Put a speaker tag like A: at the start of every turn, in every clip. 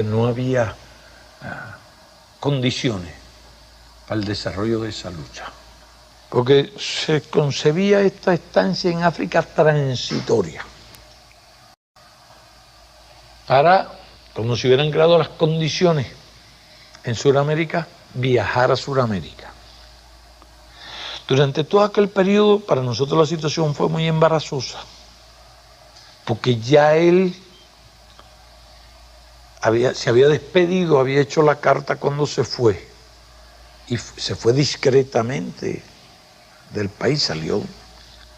A: no había condiciones para el desarrollo de esa lucha, porque se concebía esta estancia en África transitoria, para, como si hubieran creado las condiciones en Sudamérica, viajar a Sudamérica. Durante todo aquel periodo, para nosotros la situación fue muy embarazosa, porque ya él se había despedido, había hecho la carta cuando se fue, y se fue discretamente del país, salió,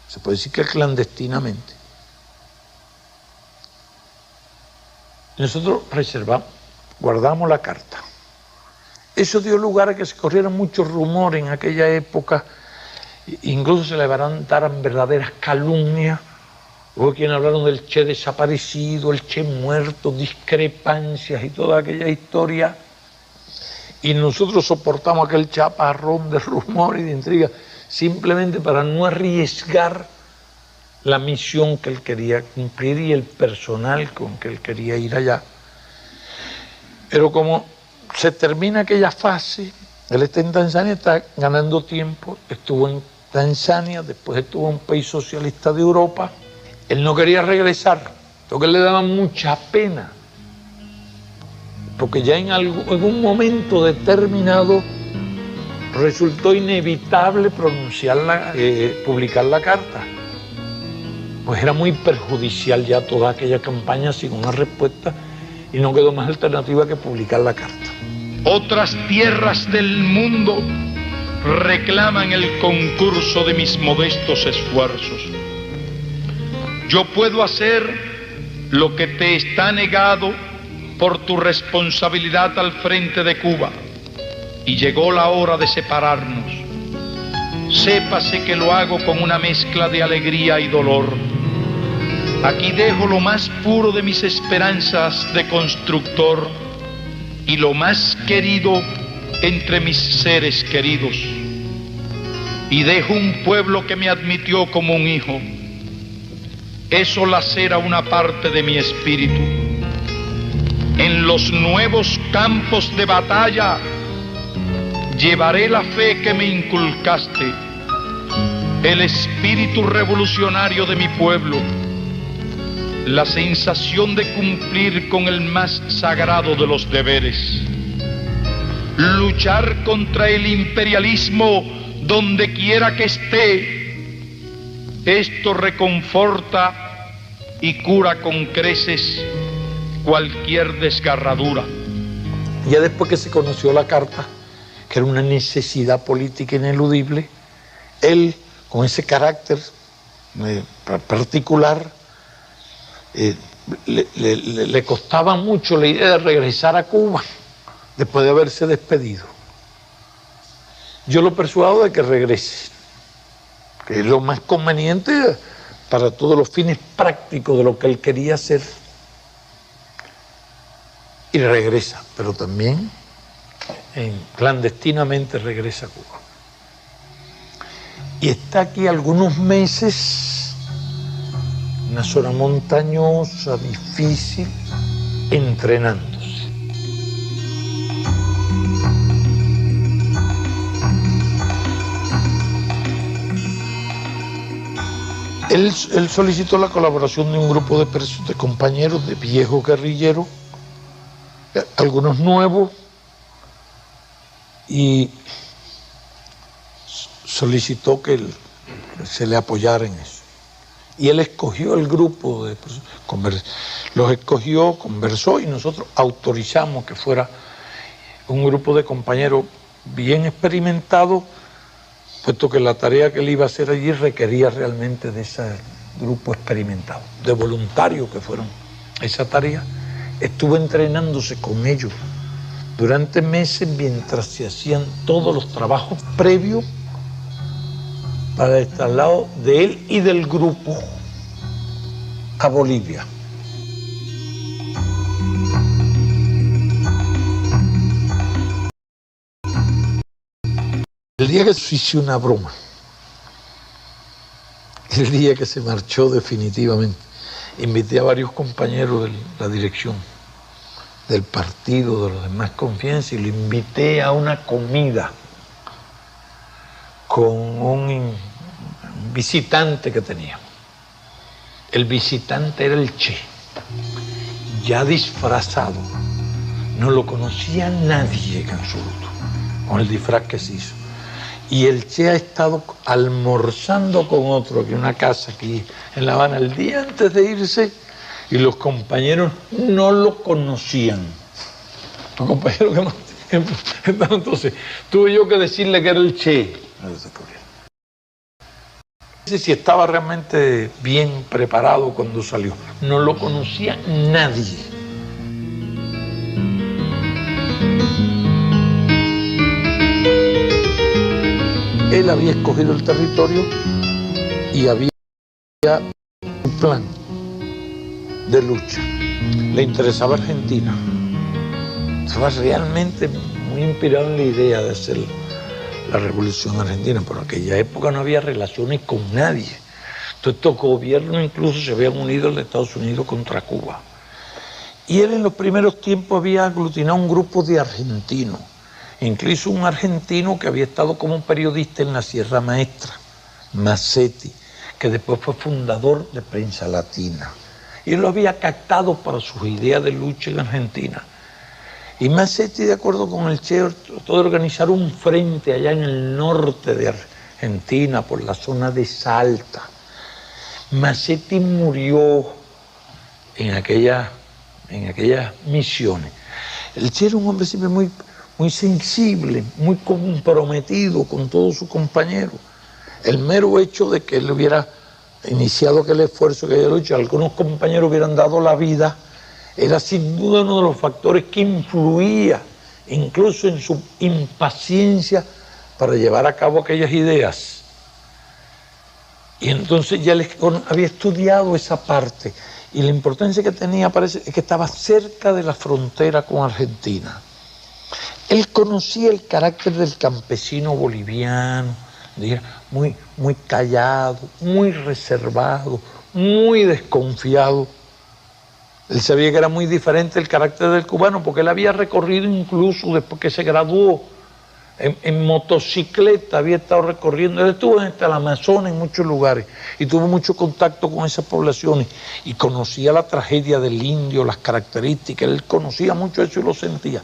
A: se puede decir que clandestinamente. Nosotros guardamos la carta. Eso dio lugar a que se corrieran muchos rumores en aquella época, incluso se levantaran verdaderas calumnias. Hubo quienes hablaron del Che desaparecido, el Che muerto, discrepancias y toda aquella historia. Y nosotros soportamos aquel chaparrón de rumores y de intrigas simplemente para no arriesgar la misión que él quería cumplir y el personal con que él quería ir allá. Pero como se termina aquella fase, él está en Tanzania, está ganando tiempo, estuvo en Tanzania, después estuvo en un país socialista de Europa. Él no quería regresar, porque le daba mucha pena, porque ya en un momento determinado resultó inevitable publicar la carta. Pues era muy perjudicial ya toda aquella campaña sin una respuesta y no quedó más alternativa que publicar la carta.
B: Otras tierras del mundo reclaman el concurso de mis modestos esfuerzos. Yo puedo hacer lo que te está negado por tu responsabilidad al frente de Cuba. Y llegó la hora de separarnos. Sépase que lo hago con una mezcla de alegría y dolor. Aquí dejo lo más puro de mis esperanzas de constructor y lo más querido entre mis seres queridos. Y dejo un pueblo que me admitió como un hijo. Eso lacera una parte de mi espíritu. En los nuevos campos de batalla llevaré la fe que me inculcaste, el espíritu revolucionario de mi pueblo, la sensación de cumplir con el más sagrado de los deberes. Luchar contra el imperialismo donde quiera que esté. Esto reconforta y cura con creces cualquier desgarradura.
A: Ya después que se conoció la carta, que era una necesidad política ineludible, él, con ese carácter particular, le costaba mucho la idea de regresar a Cuba después de haberse despedido. Yo lo persuado de que regrese, que es lo más conveniente para todos los fines prácticos de lo que él quería hacer. Y regresa, pero también clandestinamente regresa a Cuba. Y está aquí algunos meses, una zona montañosa, difícil, entrenándose. Él solicitó la colaboración de un grupo de compañeros, de viejos guerrilleros, algunos nuevos, y solicitó que se le apoyara en eso. Y él escogió el grupo, los escogió, conversó y nosotros autorizamos que fuera un grupo de compañeros bien experimentados, puesto que la tarea que él iba a hacer allí requería realmente de ese grupo experimentado, de voluntarios que fueron esa tarea. Estuvo entrenándose con ellos durante meses mientras se hacían todos los trabajos previos para el traslado de él y del grupo a Bolivia. El día que se hizo una broma, el día que se marchó definitivamente, invité a varios compañeros de la dirección del partido, de los demás confianza, y lo invité a una comida con un visitante que teníamos. El visitante era el Che, ya disfrazado. No lo conocía nadie en absoluto, con el disfraz que se hizo. Y el Che ha estado almorzando con otro en una casa aquí en La Habana el día antes de irse, y los compañeros no lo conocían. Los compañeros que más tiempo. Entonces, tuve yo que decirle que era el Che. No sé si estaba realmente bien preparado cuando salió. No lo conocía nadie. Él había escogido el territorio y había un plan de lucha. Le interesaba Argentina. Estaba realmente muy inspirado en la idea de hacer la revolución argentina. Pero en aquella época no había relaciones con nadie. Entonces estos gobiernos incluso se habían unido a los Estados Unidos contra Cuba. Y él en los primeros tiempos había aglutinado un grupo de argentinos. Incluso un argentino que había estado como periodista en la Sierra Maestra, Massetti, que después fue fundador de Prensa Latina. Y él lo había captado para sus ideas de lucha en Argentina. Y Massetti, de acuerdo con el Che, trató de organizar un frente allá en el norte de Argentina, por la zona de Salta. Massetti murió en aquellas misiones. El Che era un hombre siempre muy sensible, muy comprometido con todos sus compañeros. El mero hecho de que él hubiera iniciado aquel esfuerzo, que había hecho, algunos compañeros hubieran dado la vida, era sin duda uno de los factores que influía incluso en su impaciencia para llevar a cabo aquellas ideas. Y entonces ya había estudiado esa parte, y la importancia que tenía parece que estaba cerca de la frontera con Argentina. Él conocía el carácter del campesino boliviano, muy callado, muy reservado, muy desconfiado. Él sabía que era muy diferente el carácter del cubano, porque él había recorrido incluso después que se graduó en motocicleta, había estado recorriendo. Él estuvo hasta el Amazonas en muchos lugares y tuvo mucho contacto con esas poblaciones y conocía la tragedia del indio, las características. Él conocía mucho eso y lo sentía.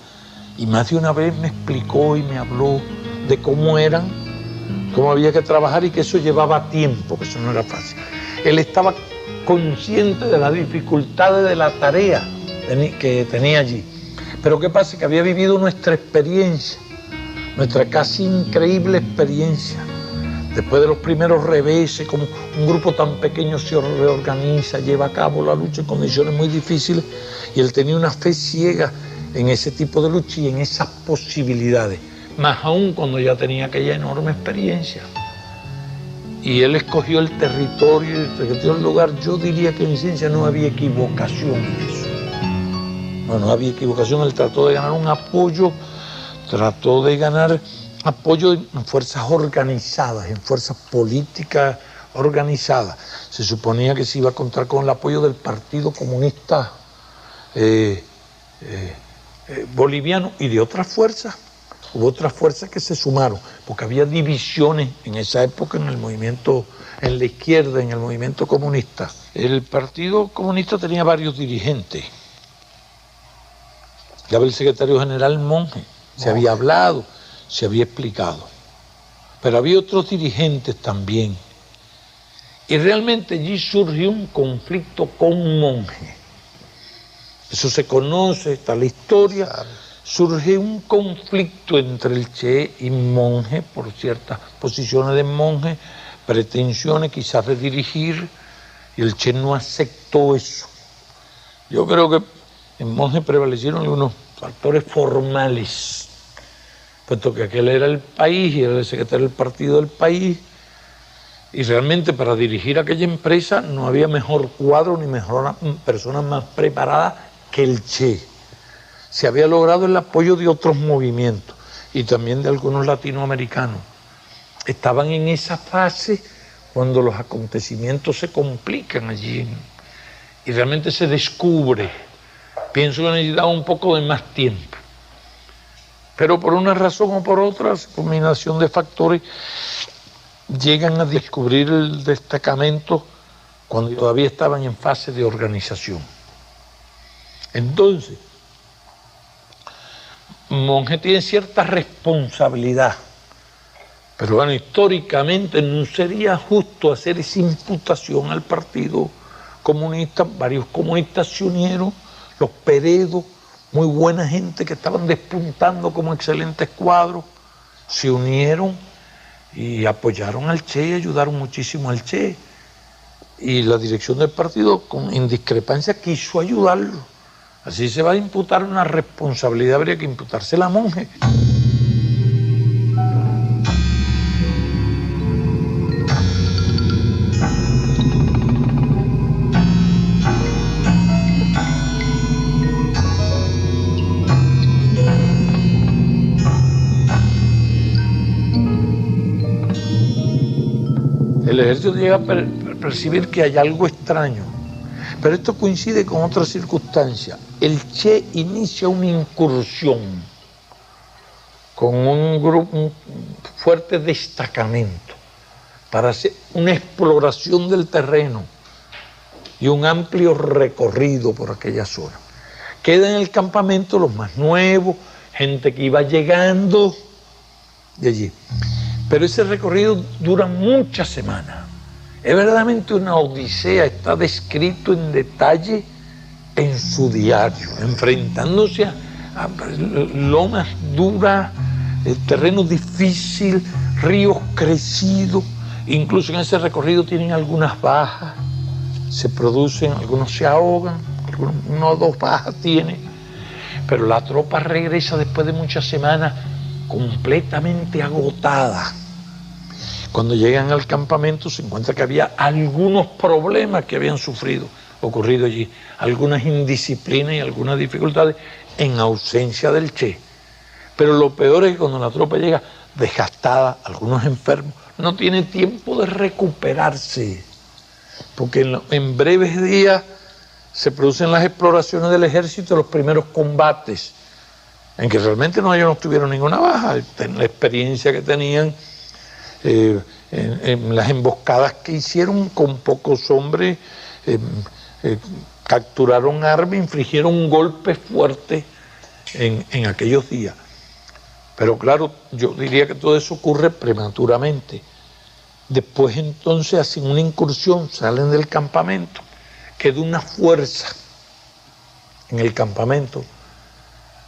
A: Y más de una vez me explicó y me habló de cómo había que trabajar y que eso llevaba tiempo, que eso no era fácil. Él estaba consciente de las dificultades de la tarea que tenía allí. Pero ¿qué pasa? Que había vivido nuestra experiencia, nuestra casi increíble experiencia. Después de los primeros reveses, como un grupo tan pequeño se reorganiza, lleva a cabo la lucha en condiciones muy difíciles, y él tenía una fe ciega en ese tipo de lucha y en esas posibilidades, más aún cuando ya tenía aquella enorme experiencia. Y él escogió el territorio, el lugar. Yo diría que en ciencia no había equivocación en eso. No había equivocación. Él trató de ganar un apoyo, trató de ganar apoyo en fuerzas organizadas, en fuerzas políticas organizadas. Se suponía que se iba a contar con el apoyo del Partido Comunista boliviano y de otras fuerzas. Hubo otras fuerzas que se sumaron, porque había divisiones en esa época en el movimiento, en la izquierda, en el movimiento comunista. El Partido Comunista tenía varios dirigentes. Ya el secretario general Monge, se había hablado, se había explicado. Pero había otros dirigentes también. Y realmente allí surgió un conflicto con Monge. Eso se conoce, está la historia. Surge un conflicto entre el Che y Monge por ciertas posiciones de Monge, pretensiones quizás de dirigir, y el Che no aceptó eso. Yo creo que en Monge prevalecieron algunos factores formales, puesto que aquel era el país y era el secretario del partido del país, y realmente para dirigir aquella empresa no había mejor cuadro ni mejor persona más preparada que el Che. Se había logrado el apoyo de otros movimientos y también de algunos latinoamericanos. Estaban en esa fase cuando los acontecimientos se complican allí y realmente se descubre Pienso que necesitaba un poco de más tiempo. Pero por una razón o por otra, combinación de factores, llegan a descubrir el destacamento cuando todavía estaban en fase de organización. Entonces, Monge tiene cierta responsabilidad, pero bueno, históricamente no sería justo hacer esa imputación al Partido Comunista. Varios comunistas se unieron, los Peredo, muy buena gente que estaban despuntando como excelentes cuadros, se unieron y apoyaron al Che y ayudaron muchísimo al Che. Y la dirección del partido, en discrepancia, quiso ayudarlo. Así se va a imputar una responsabilidad, habría que imputársela a Monge. El ejército llega a percibir que hay algo extraño, pero esto coincide con otra circunstancia. El Che inicia una incursión con un fuerte destacamento para hacer una exploración del terreno y un amplio recorrido por aquella zona. Quedan en el campamento los más nuevos, gente que iba llegando de allí. Pero ese recorrido dura muchas semanas. Es verdaderamente una odisea, está descrito en detalle en su diario, enfrentándose a lomas duras, terreno difícil, ríos crecidos. Incluso en ese recorrido tienen algunas bajas, se producen, algunos se ahogan, una o dos bajas tiene, pero la tropa regresa después de muchas semanas completamente agotada. Cuando llegan al campamento se encuentra que había algunos problemas que habían ocurrido allí, algunas indisciplinas y algunas dificultades en ausencia del Che. Pero lo peor es que cuando la tropa llega desgastada, algunos enfermos, no tiene tiempo de recuperarse, porque en breves días se producen las exploraciones del ejército, los primeros combates, en que realmente ellos no tuvieron ninguna baja, la experiencia que tenían en las emboscadas que hicieron con pocos hombres, capturaron armas, infligieron un golpe fuerte en aquellos días. Pero claro, yo diría que todo eso ocurre prematuramente. Después entonces hacen una incursión, salen del campamento, queda una fuerza en el campamento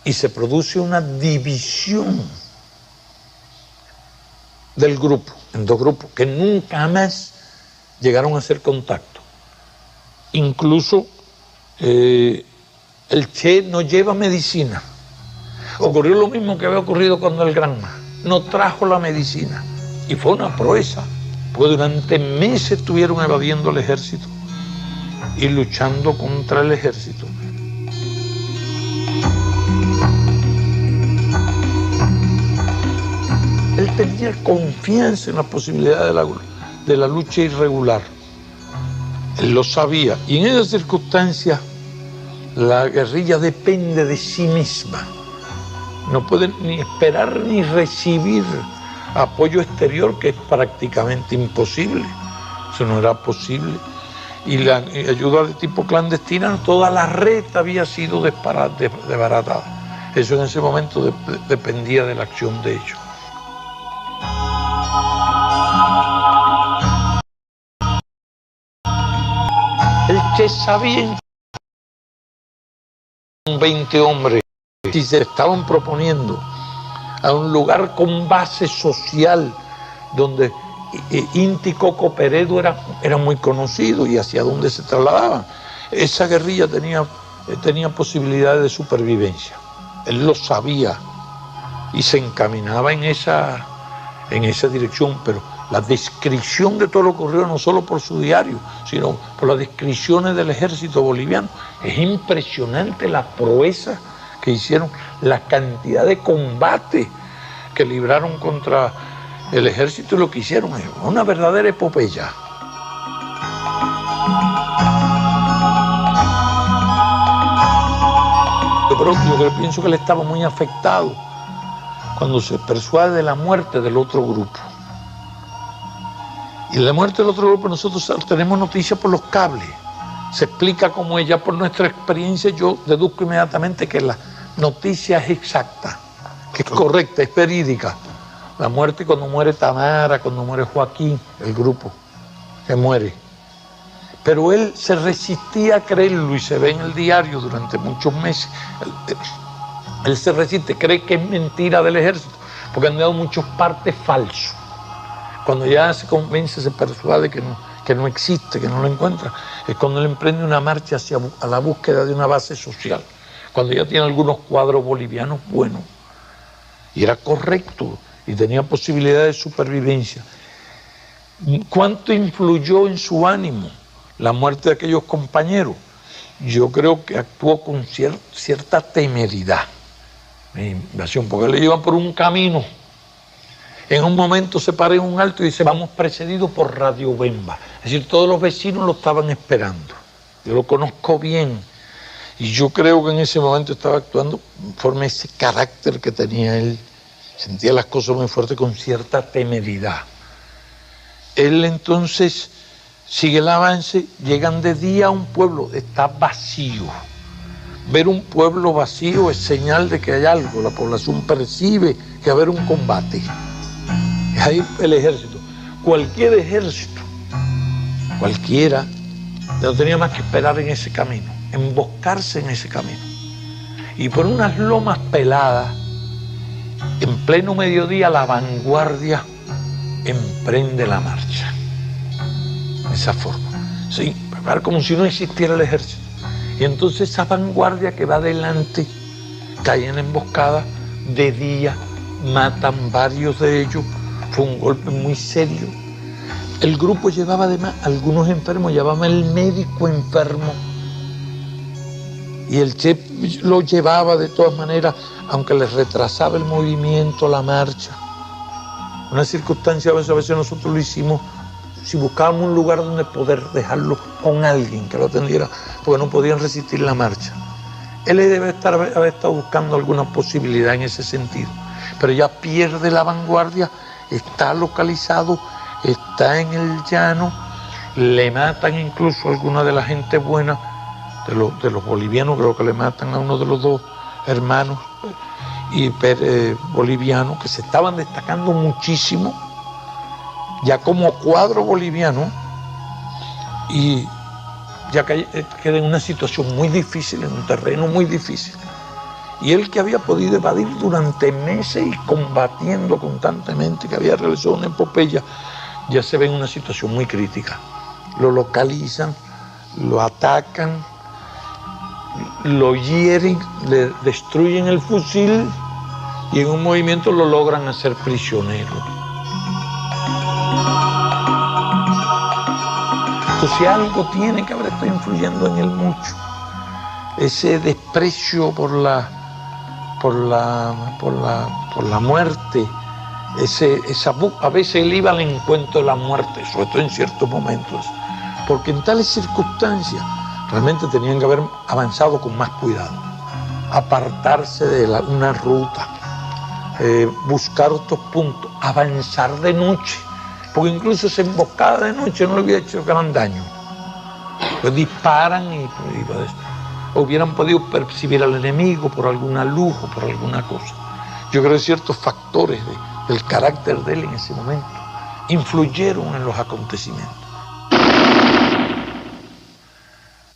A: y se produce una división del grupo, en dos grupos, que nunca más llegaron a hacer contacto. Incluso el Che no lleva medicina. Ocurrió lo mismo que había ocurrido cuando el Granma no trajo la medicina. Y fue una proeza, porque durante meses estuvieron evadiendo el ejército y luchando contra el ejército. Él tenía confianza en la posibilidad de la lucha irregular. Él lo sabía. Y en esas circunstancias, la guerrilla depende de sí misma. No puede ni esperar ni recibir apoyo exterior, que es prácticamente imposible. Eso no era posible. Y la ayuda de tipo clandestina, toda la red había sido desbaratada. Eso en ese momento dependía de la acción de ellos. El Che sabía con 20 hombres, si se estaban proponiendo a un lugar con base social, donde Inti Coco Peredo era muy conocido y hacia dónde se trasladaban. Esa guerrilla tenía posibilidades de supervivencia. Él lo sabía y se encaminaba en esa dirección, pero la descripción de todo lo que ocurrió, no solo por su diario, sino por las descripciones del ejército boliviano, es impresionante la proeza que hicieron, la cantidad de combate que libraron contra el ejército y lo que hicieron es una verdadera epopeya. pronto yo pienso que él estaba muy afectado cuando se persuade de la muerte del otro grupo. Y la muerte del otro grupo nosotros tenemos noticias por los cables. Se explica cómo ella, por nuestra experiencia, yo deduzco inmediatamente que la noticia es exacta, que es correcta, es verídica. La muerte cuando muere Tamara, cuando muere Joaquín, el grupo que muere. Pero él se resistía a creerlo y se ve en el diario durante muchos meses. Él se resiste, cree que es mentira del ejército, porque han dado muchos partes falsos. Cuando ya se convence, se persuade que no existe, que no lo encuentra, es cuando él emprende una marcha hacia la búsqueda de una base social, cuando ya tiene algunos cuadros bolivianos buenos, y era correcto, y tenía posibilidad de supervivencia. ¿Cuánto influyó en su ánimo la muerte de aquellos compañeros? Yo creo que actuó con cierta temeridad, porque le llevan por un camino. En un momento se para en un alto y dice, vamos precedidos por Radio Bemba. Es decir, todos los vecinos lo estaban esperando. Yo lo conozco bien. Y yo creo que en ese momento estaba actuando conforme ese carácter que tenía él. Sentía las cosas muy fuertes con cierta temeridad. Él entonces sigue el avance, llegan de día a un pueblo, está vacío. Ver un pueblo vacío es señal de que hay algo. La población percibe que va a haber un combate. Es ahí el ejército. Cualquier ejército, cualquiera, no tenía más que esperar en ese camino, emboscarse en ese camino. Y por unas lomas peladas, en pleno mediodía, la vanguardia emprende la marcha. De esa forma. Sí, como si no existiera el ejército. Y entonces esa vanguardia que va adelante cae en emboscada de día, matan varios de ellos. Fue un golpe muy serio. El grupo llevaba además algunos enfermos, llevaba el médico enfermo. Y el chef lo llevaba de todas maneras, aunque les retrasaba el movimiento, la marcha. Una circunstancia, a veces nosotros lo hicimos, si buscábamos un lugar donde poder dejarlo con alguien que lo atendiera, porque no podían resistir la marcha. Él debe haber estado buscando alguna posibilidad en ese sentido, pero ya pierde la vanguardia, está localizado, está en el llano, le matan incluso a alguna de la gente buena, de los bolivianos, creo que le matan a uno de los dos hermanos bolivianos, que se estaban destacando muchísimo, ya como cuadro boliviano, y ya queda en una situación muy difícil, en un terreno muy difícil. Y él, que había podido evadir durante meses y combatiendo constantemente, que había realizado una epopeya, ya se ve en una situación muy crítica. Lo localizan, lo atacan, lo hieren, le destruyen el fusil y en un movimiento lo logran hacer prisionero. Entonces algo tiene que haber estado influyendo en él mucho. Ese desprecio por la muerte, a veces él iba al encuentro de la muerte, sobre todo en ciertos momentos, porque en tales circunstancias realmente tenían que haber avanzado con más cuidado, apartarse de una ruta, buscar otros puntos, avanzar de noche, porque incluso esa emboscada de noche no le había hecho gran daño. Pues disparan y hubieran podido percibir al enemigo por alguna luz o por alguna cosa. Yo creo que ciertos factores del carácter de él en ese momento influyeron en los acontecimientos.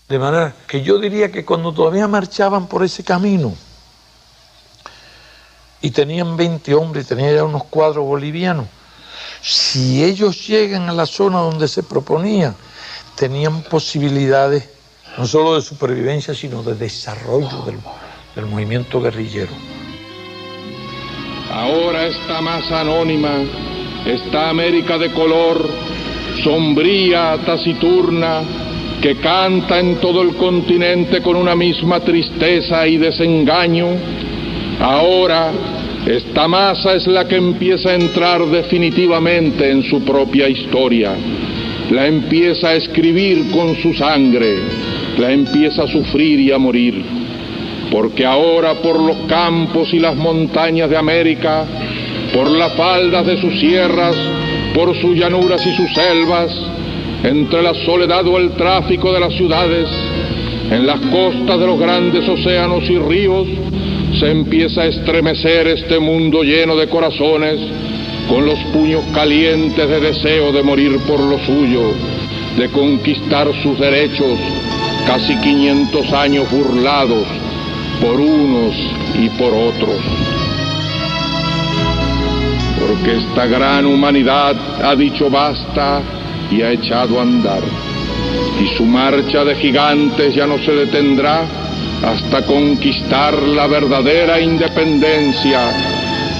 A: De manera que yo diría que cuando todavía marchaban por ese camino y tenían 20 hombres, tenían ya unos cuadros bolivianos, si ellos llegan a la zona donde se proponían, tenían posibilidades no solo de supervivencia, sino de desarrollo del movimiento guerrillero.
B: Ahora esta masa anónima, esta América de color, sombría, taciturna, que canta en todo el continente con una misma tristeza y desengaño, ahora esta masa es la que empieza a entrar definitivamente en su propia historia, la empieza a escribir con su sangre, la empieza a sufrir y a morir.
C: porque ahora por los campos y las montañas de América, por las faldas de sus sierras, por sus llanuras y sus selvas, entre la soledad o el tráfico de las ciudades, en las costas de los grandes océanos y ríos, se empieza a estremecer este mundo lleno de corazones, con los puños calientes de deseo de morir por lo suyo, de conquistar sus derechos, casi 500 años burlados por unos y por otros. Porque esta gran humanidad ha dicho basta y ha echado a andar, y su marcha de gigantes ya no se detendrá hasta conquistar la verdadera independencia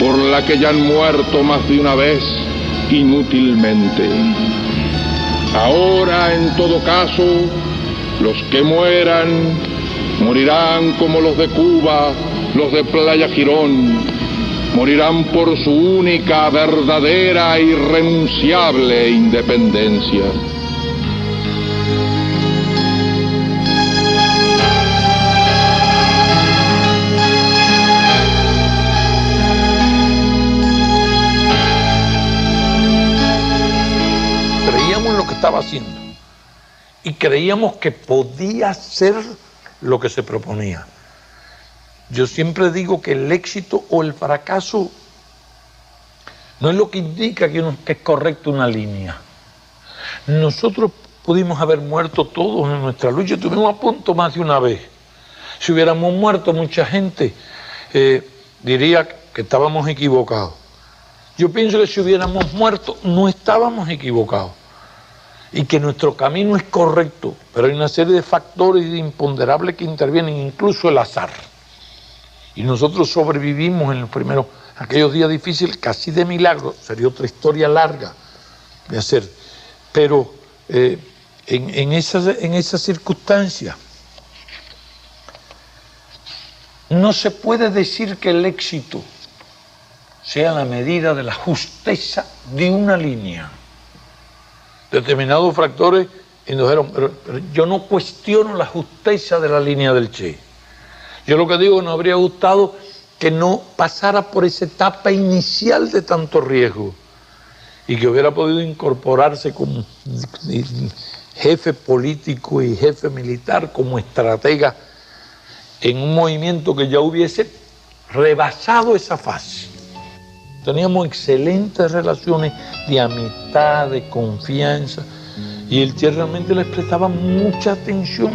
C: por la que ya han muerto más de una vez inútilmente. Ahora, en todo caso, los que mueran, morirán como los de Cuba, los de Playa Girón, morirán por su única, verdadera e irrenunciable independencia.
A: Creíamos lo que estaba haciendo y creíamos que podía hacer lo que se proponía. Yo siempre digo que el éxito o el fracaso no es lo que indica que es correcta una línea. Nosotros pudimos haber muerto todos en nuestra lucha, estuvimos a punto más de una vez. Si hubiéramos muerto mucha gente, diría que estábamos equivocados. Yo pienso que si hubiéramos muerto no estábamos equivocados y que nuestro camino es correcto, pero hay una serie de factores imponderables que intervienen, incluso el azar. Y nosotros sobrevivimos en los primeros, aquellos días difíciles, casi de milagro. Sería otra historia larga de hacer. Pero en esas circunstancias no se puede decir que el éxito sea la medida de la justeza de una línea. Determinados factores indujeron, pero yo no cuestiono la justeza de la línea del Che. Yo lo que digo, nos habría gustado que no pasara por esa etapa inicial de tanto riesgo y que hubiera podido incorporarse como jefe político y jefe militar, como estratega, en un movimiento que ya hubiese rebasado esa fase. Teníamos excelentes relaciones de amistad, de confianza, y el Che realmente les prestaba mucha atención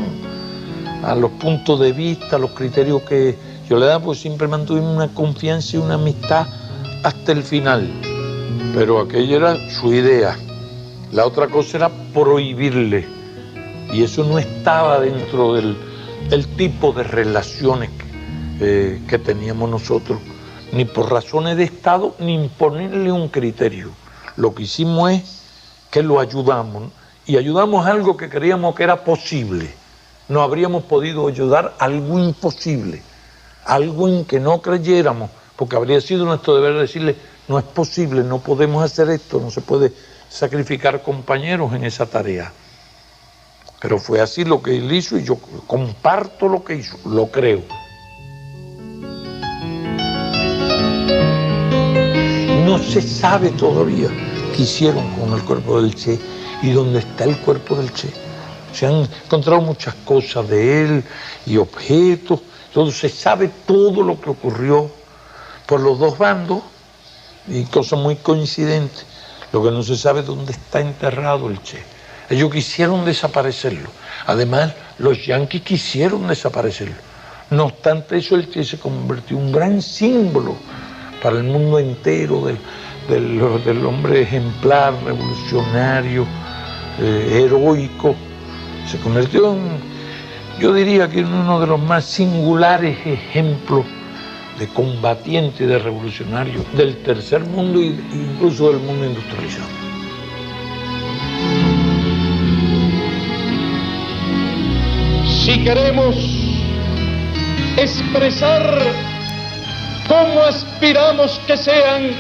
A: a los puntos de vista, a los criterios que yo le daba, pues siempre mantuvimos una confianza y una amistad hasta el final. Pero aquella era su idea. La otra cosa era prohibirle, y eso no estaba dentro del tipo de relaciones que teníamos nosotros, ni por razones de Estado, ni imponerle un criterio. Lo que hicimos es que lo ayudamos, y ayudamos a algo que creíamos que era posible. No habríamos podido ayudar a algo imposible, algo en que no creyéramos, porque habría sido nuestro deber decirle, no es posible, no podemos hacer esto, no se puede sacrificar compañeros en esa tarea. Pero fue así lo que él hizo, y yo comparto lo que hizo, lo creo. No se sabe todavía qué hicieron con el cuerpo del Che y dónde está el cuerpo del Che. Se han encontrado muchas cosas de él y objetos, todo, se sabe todo lo que ocurrió por los dos bandos y cosas muy coincidentes. Lo que no se sabe es dónde está enterrado el Che. Ellos quisieron desaparecerlo. Además, los yanquis quisieron desaparecerlo. No obstante eso, el Che se convirtió en un gran símbolo para el mundo entero del hombre ejemplar, revolucionario, heroico. Se convirtió en, yo diría que en uno de los más singulares ejemplos de combatiente y de revolucionario del tercer mundo e incluso del mundo industrializado.
B: Si queremos expresar cómo aspiramos que sean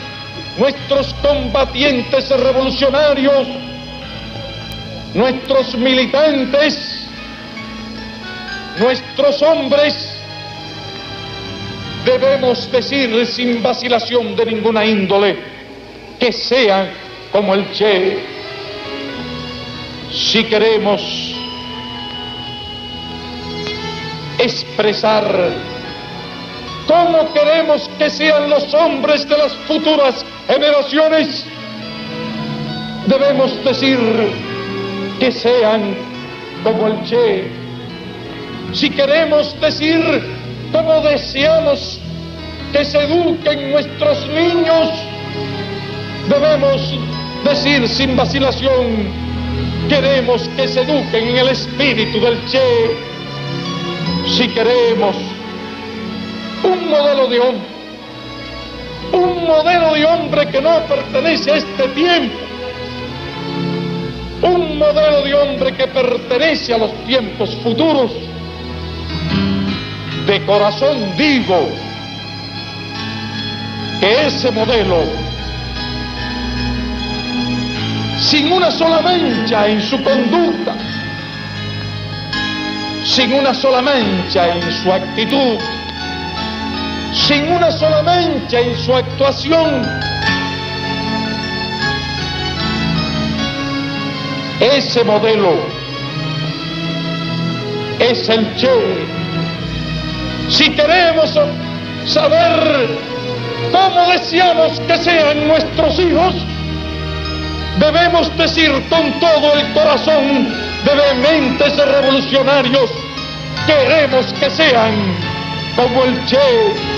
B: nuestros combatientes revolucionarios, nuestros militantes, nuestros hombres debemos decir sin vacilación de ninguna índole que sean como el Che. Si queremos expresar cómo queremos que sean los hombres de las futuras generaciones, debemos decir que sean como el Che. Si queremos decir cómo deseamos que se eduquen nuestros niños, debemos decir sin vacilación: queremos que se eduquen en el espíritu del Che. Si queremos un modelo de hombre que no pertenece a este tiempo, un modelo de hombre que pertenece a los tiempos futuros, de corazón digo que ese modelo, sin una sola mancha en su conducta, sin una sola mancha en su actitud, sin una sola mancha en su actuación, ese modelo es el Che. Si queremos saber cómo deseamos que sean nuestros hijos, debemos decir con todo el corazón de vehementes revolucionarios: queremos que sean como el Che.